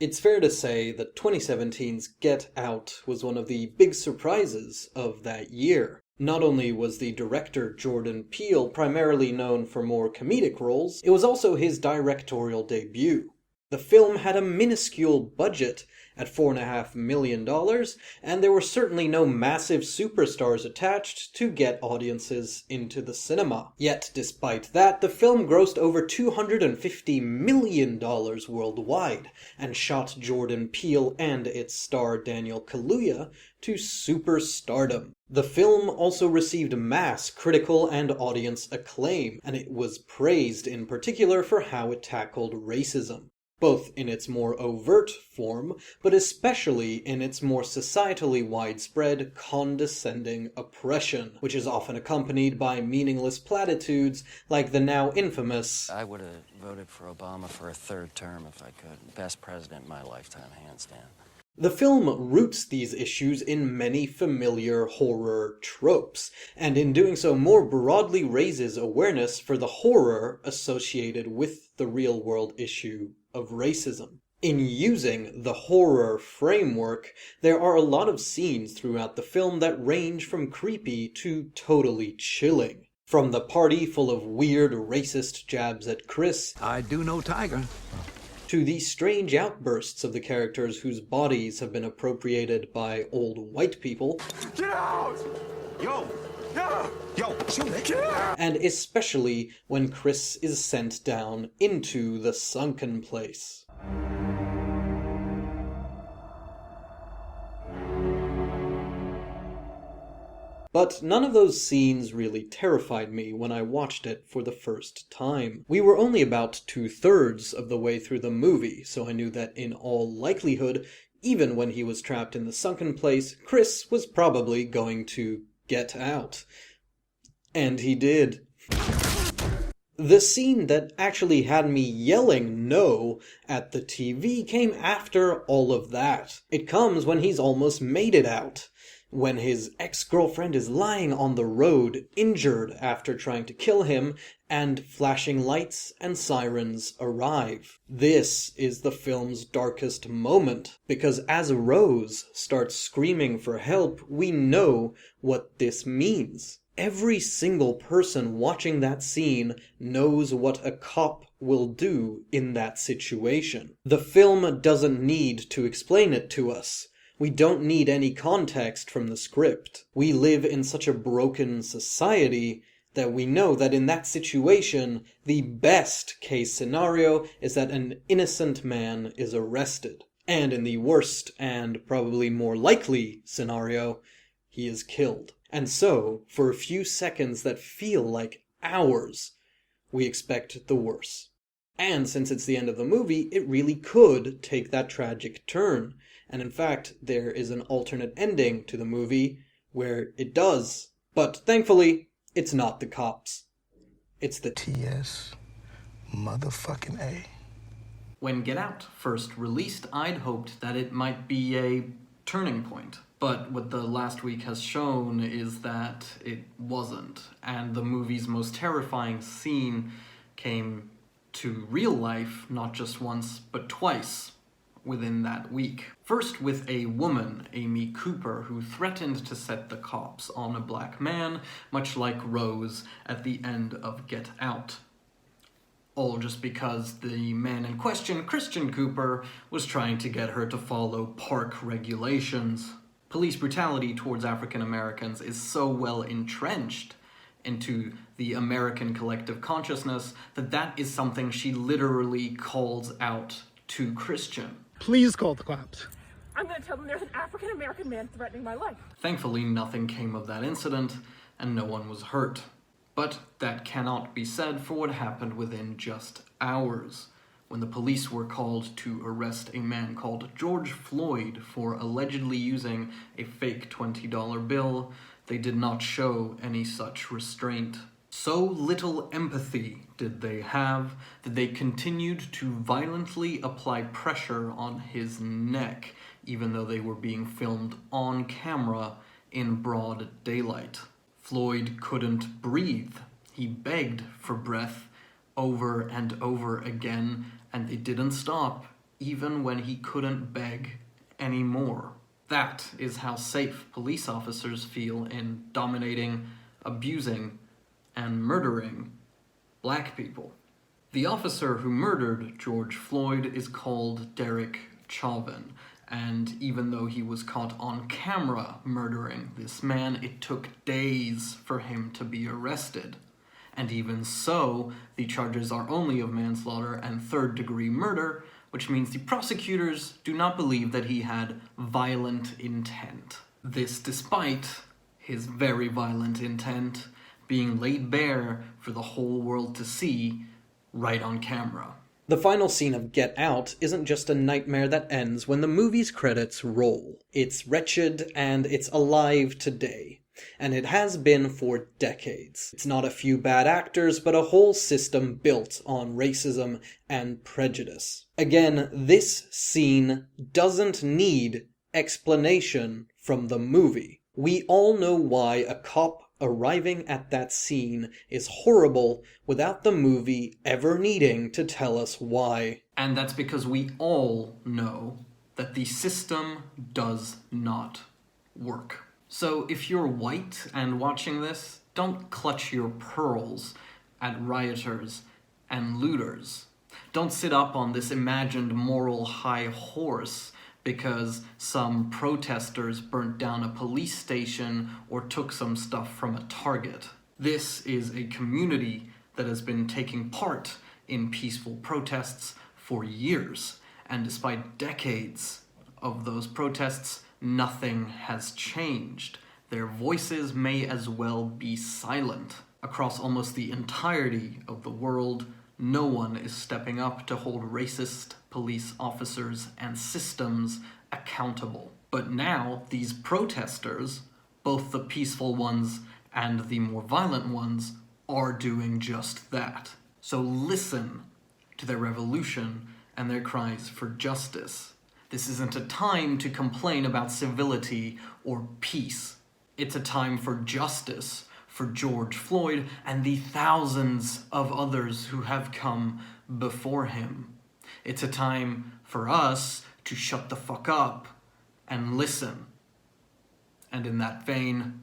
It's fair to say that 2017's Get Out was one of the big surprises of that year. Not only was the director Jordan Peele primarily known for more comedic roles, it was also his directorial debut. The film had a minuscule budget at $4.5 million, and there were certainly no massive superstars attached to get audiences into the cinema. Yet, despite that, the film grossed over $250 million worldwide, and shot Jordan Peele and its star Daniel Kaluuya to superstardom. The film also received mass critical and audience acclaim, and it was praised in particular for how it tackled racism, both in its more overt form, but especially in its more societally widespread, condescending oppression, which is often accompanied by meaningless platitudes like the now infamous, "I would have voted for Obama for a third term if I could. Best president in my lifetime, hands down." The film roots these issues in many familiar horror tropes, and in doing so more broadly raises awareness for the horror associated with the real-world issue of racism. In using the horror framework, there are a lot of scenes throughout the film that range from creepy to totally chilling. From the party full of weird racist jabs at Chris, "I do know Tiger," to the strange outbursts of the characters whose bodies have been appropriated by old white people, "Get out! Yo! Yeah! Yo, shoot it! Get out!" and especially when Chris is sent down into the sunken place. But none of those scenes really terrified me when I watched it for the first time. We were only about 2/3 of the way through the movie, so I knew that in all likelihood, even when he was trapped in the sunken place, Chris was probably going to get out. And he did. The scene that actually had me yelling no at the TV came after all of that. It comes when he's almost made it out, when his ex-girlfriend is lying on the road, injured after trying to kill him, and flashing lights and sirens arrive. This is the film's darkest moment, because as Rose starts screaming for help, we know what this means. Every single person watching that scene knows what a cop will do in that situation. The film doesn't need to explain it to us. We don't need any context from the script. We live in such a broken society that we know that in that situation, the best case scenario is that an innocent man is arrested. And in the worst and probably more likely scenario, he is killed. And so, for a few seconds that feel like hours, we expect the worst. And since it's the end of the movie, it really could take that tragic turn. And in fact, there is an alternate ending to the movie where it does. But thankfully, it's not the cops. It's the T.S. motherfucking A. When Get Out first released, I'd hoped that it might be a turning point. But what the last week has shown is that it wasn't. And the movie's most terrifying scene came to real life, not just once, but twice within that week. First with a woman, Amy Cooper, who threatened to set the cops on a black man, much like Rose at the end of Get Out. All just because the man in question, Christian Cooper, was trying to get her to follow park regulations. Police brutality towards African Americans is so well entrenched into the American collective consciousness that that is something she literally calls out to Christian. "Please call the cops. I'm gonna tell them there's an African American man threatening my life." Thankfully, nothing came of that incident, and no one was hurt. But that cannot be said for what happened within just hours, when the police were called to arrest a man called George Floyd for allegedly using a fake $20 bill. They did not show any such restraint. So little empathy did they have that they continued to violently apply pressure on his neck, even though they were being filmed on camera in broad daylight. Floyd couldn't breathe. He begged for breath over and over again, and they didn't stop, even when he couldn't beg anymore. That is how safe police officers feel in dominating, abusing, and murdering black people. The officer who murdered George Floyd is called Derek Chauvin, and even though he was caught on camera murdering this man, it took days for him to be arrested. And even so, the charges are only of manslaughter and third-degree murder, which means the prosecutors do not believe that he had violent intent. This despite his very violent intent being laid bare for the whole world to see right on camera. The final scene of Get Out isn't just a nightmare that ends when the movie's credits roll. It's wretched and it's alive today. And it has been for decades. It's not a few bad actors, but a whole system built on racism and prejudice. Again, this scene doesn't need explanation from the movie. We all know why a cop arriving at that scene is horrible without the movie ever needing to tell us why. And that's because we all know that the system does not work. So if you're white and watching this, don't clutch your pearls at rioters and looters. Don't sit up on this imagined moral high horse because some protesters burnt down a police station or took some stuff from a Target. This is a community that has been taking part in peaceful protests for years, and despite decades of those protests, nothing has changed. Their voices may as well be silent. Across almost the entirety of the world, no one is stepping up to hold racist police officers and systems accountable. But now, these protesters, both the peaceful ones and the more violent ones, are doing just that. So listen to their revolution and their cries for justice. This isn't a time to complain about civility or peace. It's a time for justice for George Floyd and the thousands of others who have come before him. It's a time for us to shut the fuck up and listen. And in that vein,